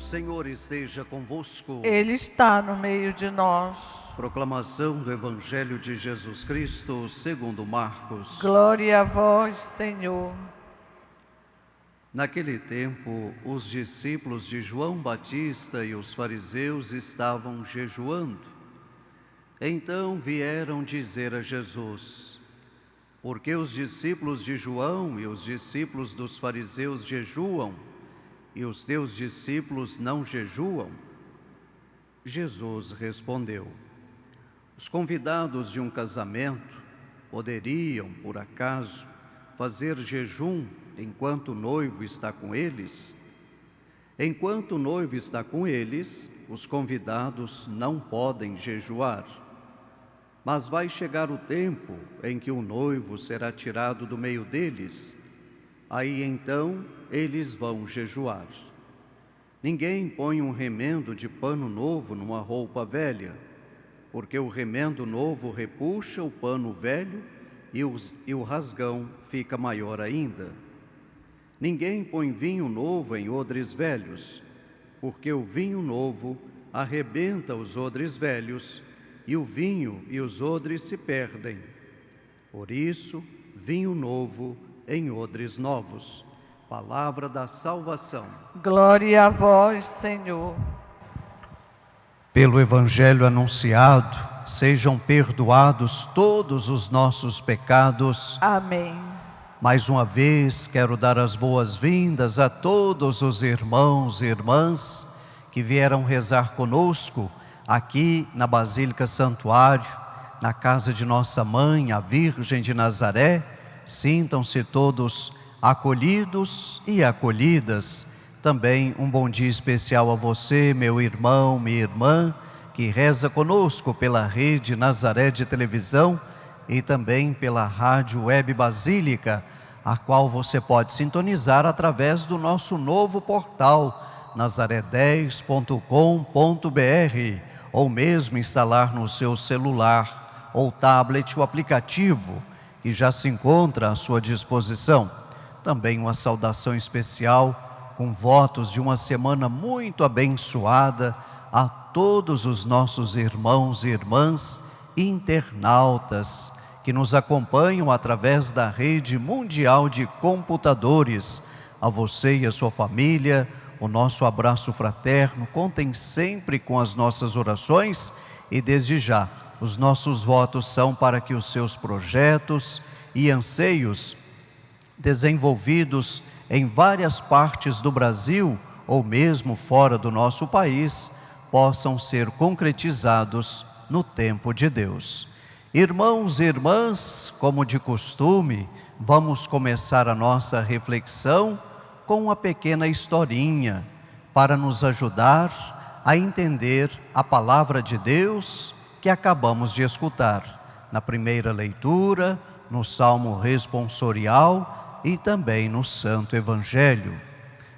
Senhor esteja convosco. Ele está no meio de nós. Proclamação do Evangelho de Jesus Cristo segundo Marcos. Glória a vós, Senhor. Naquele tempo, os discípulos de João Batista e os fariseus estavam jejuando. Então vieram dizer a Jesus: por que os discípulos de João e os discípulos dos fariseus jejuam, e os teus discípulos não jejuam? Jesus respondeu: os convidados de um casamento poderiam, por acaso, fazer jejum enquanto o noivo está com eles? Enquanto o noivo está com eles, os convidados não podem jejuar. Mas vai chegar o tempo em que o noivo será tirado do meio deles. Aí então eles vão jejuar. Ninguém põe um remendo de pano novo numa roupa velha, porque o remendo novo repuxa o pano velho e o rasgão fica maior ainda. Ninguém põe vinho novo em odres velhos, porque o vinho novo arrebenta os odres velhos, e o vinho e os odres se perdem. Por isso, vinho novo em odres novos. Palavra da salvação. Glória a vós, Senhor. Pelo Evangelho anunciado, sejam perdoados todos os nossos pecados. Amém. Mais uma vez, quero dar as boas-vindas a todos os irmãos e irmãs que vieram rezar conosco aqui na Basílica Santuário, na casa de nossa mãe, a Virgem de Nazaré. Sintam-se todos acolhidos e acolhidas. Também um bom dia especial a você, meu irmão, minha irmã, que reza conosco pela Rede Nazaré de televisão e também pela Rádio Web Basílica, a qual você pode sintonizar através do nosso novo portal, nazaré10.com.br, ou mesmo instalar no seu celular ou tablet o aplicativo que já se encontra à sua disposição. Também uma saudação especial com votos de uma semana muito abençoada a todos os nossos irmãos e irmãs internautas que nos acompanham através da rede mundial de computadores. A você e a sua família, o nosso abraço fraterno. Contem sempre com as nossas orações e desde já os nossos votos são para que os seus projetos e anseios desenvolvidos em várias partes do Brasil ou mesmo fora do nosso país possam ser concretizados no tempo de Deus. Irmãos e irmãs, como de costume, vamos começar a nossa reflexão com uma pequena historinha para nos ajudar a entender a palavra de Deus que acabamos de escutar na primeira leitura, no Salmo responsorial e também no Santo Evangelho.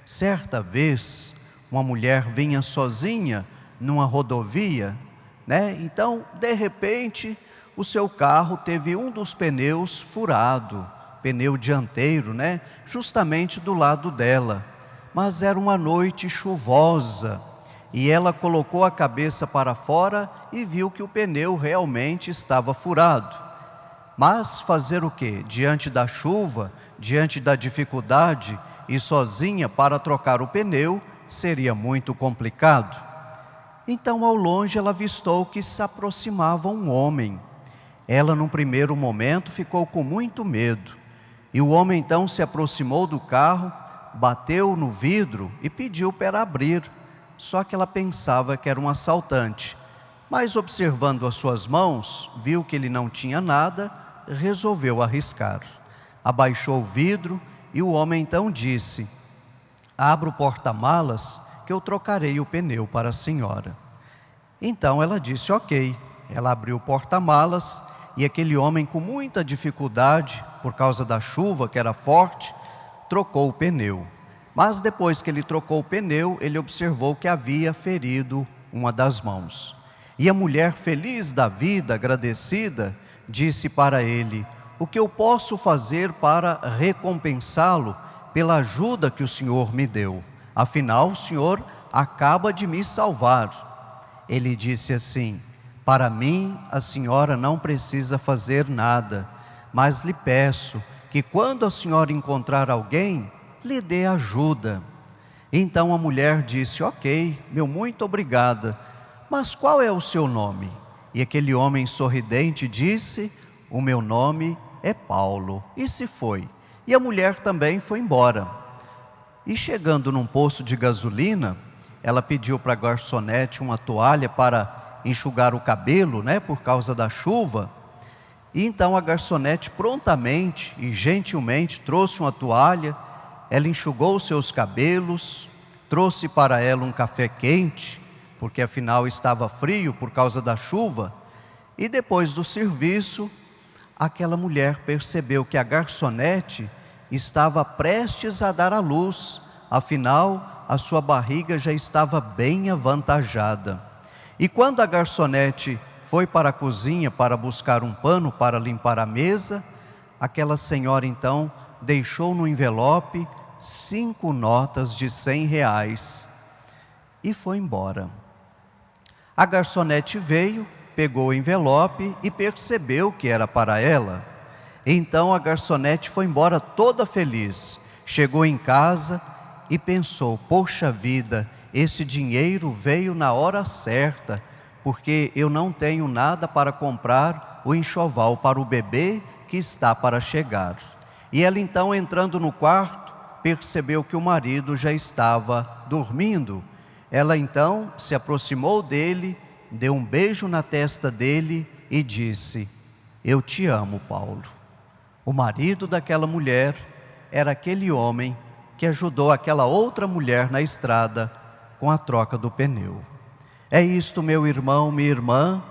Certa vez, uma mulher vinha sozinha numa rodovia, Então, de repente, o seu carro teve um dos pneus furado, pneu dianteiro, justamente do lado dela. Mas era uma noite chuvosa e ela colocou a cabeça para fora e viu que o pneu realmente estava furado. Mas fazer o quê? Diante da chuva, diante da dificuldade e sozinha para trocar o pneu, seria muito complicado. Então, ao longe, ela avistou que se aproximava um homem. Ela, num primeiro momento, ficou com muito medo. E o homem, então, se aproximou do carro, bateu no vidro e pediu para abrir. Só que ela pensava que era um assaltante. Mas, observando as suas mãos, viu que ele não tinha nada, resolveu arriscar. Abaixou o vidro e o homem, então, disse: abra o porta-malas que eu trocarei o pneu para a senhora. Então ela disse ok. Ela abriu o porta-malas e aquele homem, com muita dificuldade, por causa da chuva que era forte, trocou o pneu. Mas depois que ele trocou o pneu, ele observou que havia ferido uma das mãos. E a mulher, feliz da vida, agradecida, disse para ele: o que eu posso fazer para recompensá-lo pela ajuda que o senhor me deu? Afinal, o senhor acaba de me salvar. Ele disse assim: para mim, a senhora não precisa fazer nada, mas lhe peço que quando a senhora encontrar alguém, lhe dê ajuda. Então a mulher disse: ok, meu muito obrigada, mas qual é o seu nome? E aquele homem sorridente disse: o meu nome é Paulo. E se foi. E a mulher também foi embora. E chegando num posto de gasolina, ela pediu para a garçonete uma toalha para enxugar o cabelo, por causa da chuva. E então a garçonete prontamente e gentilmente trouxe uma toalha, ela enxugou os seus cabelos, trouxe para ela um café quente, porque afinal estava frio por causa da chuva. E depois do serviço, aquela mulher percebeu que a garçonete estava prestes a dar à luz, afinal a sua barriga já estava bem avantajada. E quando a garçonete foi para a cozinha para buscar um pano para limpar a mesa, aquela senhora então deixou no envelope 5 notas de R$100 e foi embora. A garçonete veio, pegou o envelope e percebeu que era para ela. Então a garçonete foi embora toda feliz. Chegou em casa e pensou: poxa vida, esse dinheiro veio na hora certa, porque eu não tenho nada para comprar o enxoval para o bebê que está para chegar. E ela então, entrando no quarto, percebeu que o marido já estava dormindo. Ela então se aproximou dele, deu um beijo na testa dele e disse: eu te amo, Paulo. O marido daquela mulher era aquele homem que ajudou aquela outra mulher na estrada com a troca do pneu. É isto, meu irmão, minha irmã,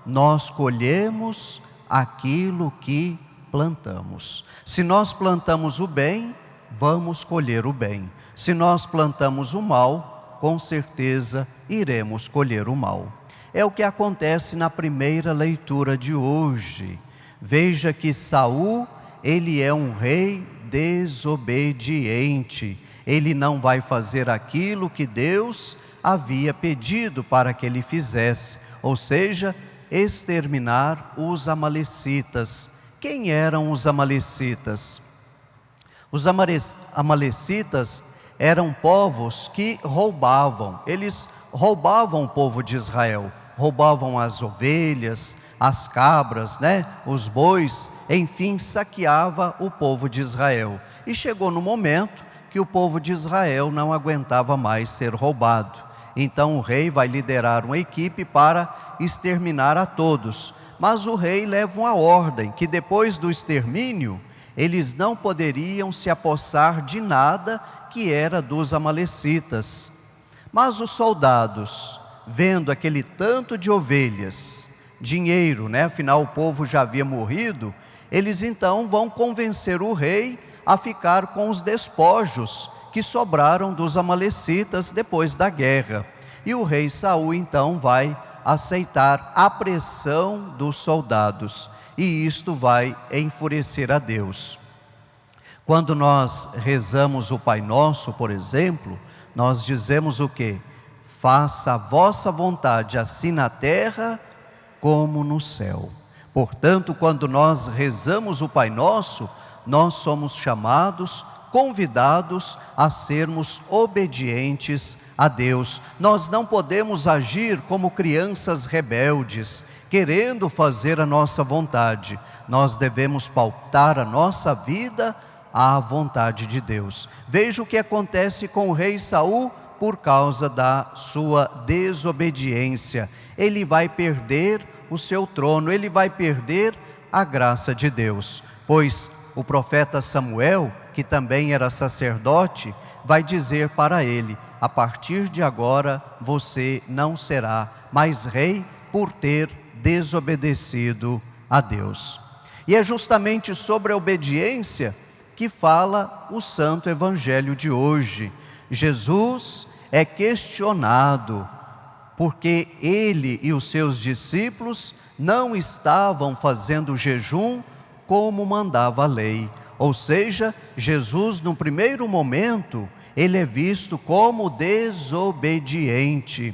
nós colhemos aquilo que plantamos. Se nós plantamos o bem, vamos colher o bem. Se nós plantamos o mal, com certeza iremos colher o mal. É o que acontece na primeira leitura de hoje. Veja que Saul, ele é um rei desobediente. Ele não vai fazer aquilo que Deus havia pedido para que ele fizesse, ou seja, exterminar os amalecitas. Quem eram os amalecitas? Os amalecitas eram povos que roubavam. Eles roubavam o povo de Israel, roubavam as ovelhas, as cabras, os bois, enfim, saqueava o povo de Israel. E chegou no momento que o povo de Israel não aguentava mais ser roubado. Então o rei vai liderar uma equipe para exterminar a todos. Mas o rei leva uma ordem que depois do extermínio, eles não poderiam se apossar de nada que era dos amalecitas. Mas os soldados, vendo aquele tanto de ovelhas, dinheiro, afinal o povo já havia morrido, eles então vão convencer o rei a ficar com os despojos que sobraram dos amalecitas depois da guerra. E o rei Saul então vai aceitar a pressão dos soldados, e isto vai enfurecer a Deus. Quando nós rezamos o Pai Nosso, por exemplo, nós dizemos o quê? Faça a vossa vontade, assim na terra como no céu. Portanto, quando nós rezamos o Pai Nosso, nós somos chamados, convidados a sermos obedientes a Deus. Nós não podemos agir como crianças rebeldes, querendo fazer a nossa vontade. Nós devemos pautar a nossa vida à vontade de Deus. Veja o que acontece com o rei Saul por causa da sua desobediência. Ele vai perder o seu trono, ele vai perder a graça de Deus, pois o profeta Samuel, que também era sacerdote, vai dizer para ele: a partir de agora você não será mais rei por ter desobedecido a Deus. E é justamente sobre a obediência que fala o Santo Evangelho de hoje. Jesus é questionado porque ele e os seus discípulos não estavam fazendo jejum como mandava a lei. Ou seja, Jesus no primeiro momento, ele é visto como desobediente.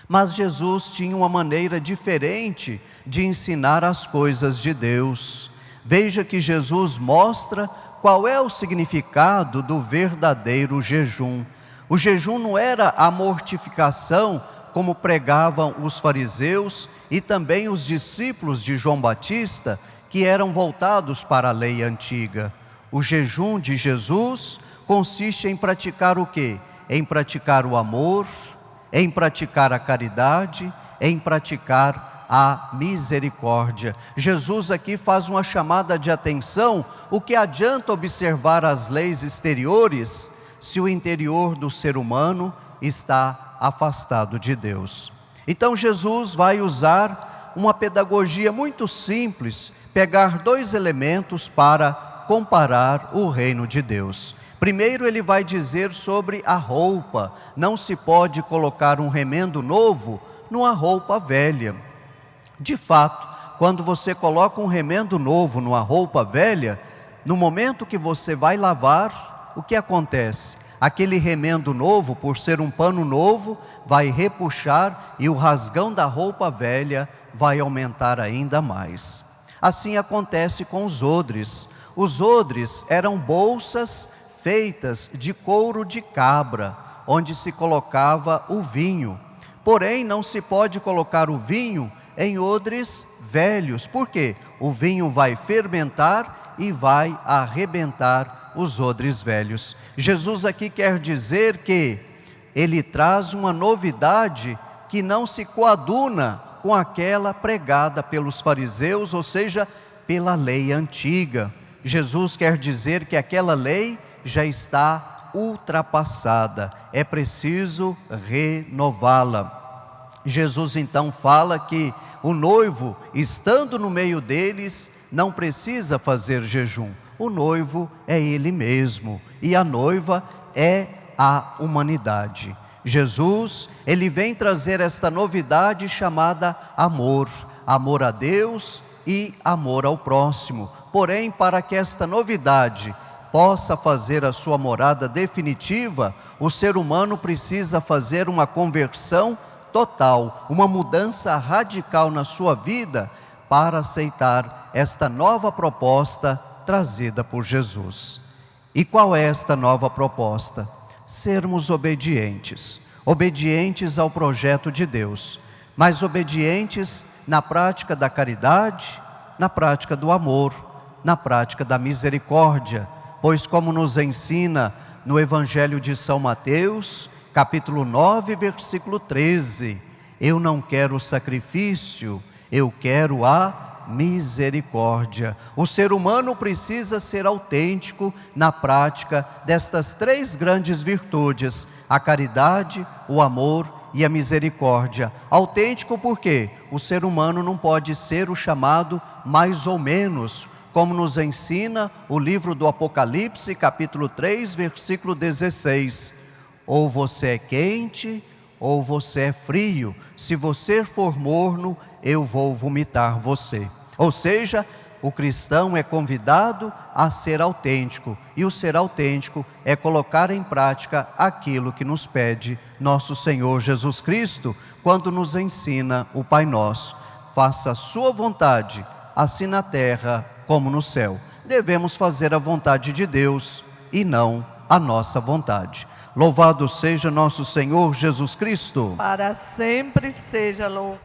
Mas Jesus tinha uma maneira diferente de ensinar as coisas de Deus. Veja que Jesus mostra qual é o significado do verdadeiro jejum. O jejum não era a mortificação, como pregavam os fariseus e também os discípulos de João Batista, que eram voltados para a lei antiga. O jejum de Jesus consiste em praticar o quê? Em praticar o amor, em praticar a caridade, em praticar a misericórdia. Jesus aqui faz uma chamada de atenção: o que adianta observar as leis exteriores se o interior do ser humano está afastado de Deus? Então Jesus vai usar uma pedagogia muito simples, pegar dois elementos para comparar o reino de Deus. Primeiro ele vai dizer sobre a roupa. Não se pode colocar um remendo novo numa roupa velha. De fato, quando você coloca um remendo novo numa roupa velha, no momento que você vai lavar, o que acontece? Aquele remendo novo, por ser um pano novo, vai repuxar e o rasgão da roupa velha vai aumentar ainda mais. Assim acontece com os odres. Os odres eram bolsas feitas de couro de cabra, onde se colocava o vinho. Porém, não se pode colocar o vinho em odres velhos. Por quê? O vinho vai fermentar e vai arrebentar os odres velhos. Jesus aqui quer dizer que ele traz uma novidade que não se coaduna com aquela pregada pelos fariseus, ou seja, pela lei antiga. Jesus quer dizer que aquela lei já está ultrapassada, é preciso renová-la. Jesus então fala que o noivo, estando no meio deles, não precisa fazer jejum. O noivo é ele mesmo e a noiva é a humanidade. Jesus, ele vem trazer esta novidade chamada amor, amor a Deus e amor ao próximo. Porém, para que esta novidade possa fazer a sua morada definitiva, o ser humano precisa fazer uma conversão total, uma mudança radical na sua vida para aceitar esta nova proposta trazida por Jesus. E qual é esta nova proposta? Sermos obedientes, obedientes ao projeto de Deus, mas obedientes na prática da caridade, na prática do amor, na prática da misericórdia. Pois como nos ensina no Evangelho de São Mateus, capítulo 9, versículo 13, eu não quero sacrifício, eu quero a misericórdia. O ser humano precisa ser autêntico na prática destas três grandes virtudes: a caridade, o amor e a misericórdia. Autêntico porque o ser humano não pode ser o chamado mais ou menos, como nos ensina o livro do Apocalipse, capítulo 3, versículo 16. Ou você é quente, ou você é frio. Se você for morno, eu vou vomitar você. Ou seja, o cristão é convidado a ser autêntico. E o ser autêntico é colocar em prática aquilo que nos pede nosso Senhor Jesus Cristo, quando nos ensina o Pai Nosso. Faça a sua vontade, assim na terra como no céu. Devemos fazer a vontade de Deus e não a nossa vontade. Louvado seja nosso Senhor Jesus Cristo. Para sempre seja louvado.